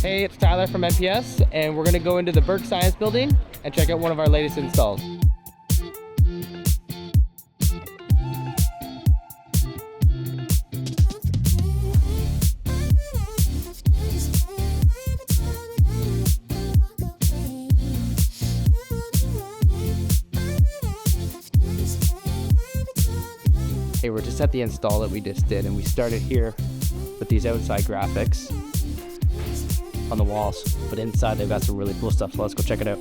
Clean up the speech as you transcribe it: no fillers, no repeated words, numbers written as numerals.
Hey, it's Tyler from MPS, and we're gonna go into the Burke Science Building and check out one of our latest installs. Hey, we're just at the install that we just did, and we started here with these outside graphics on the walls, but inside they've got some really cool stuff, so let's go check it out.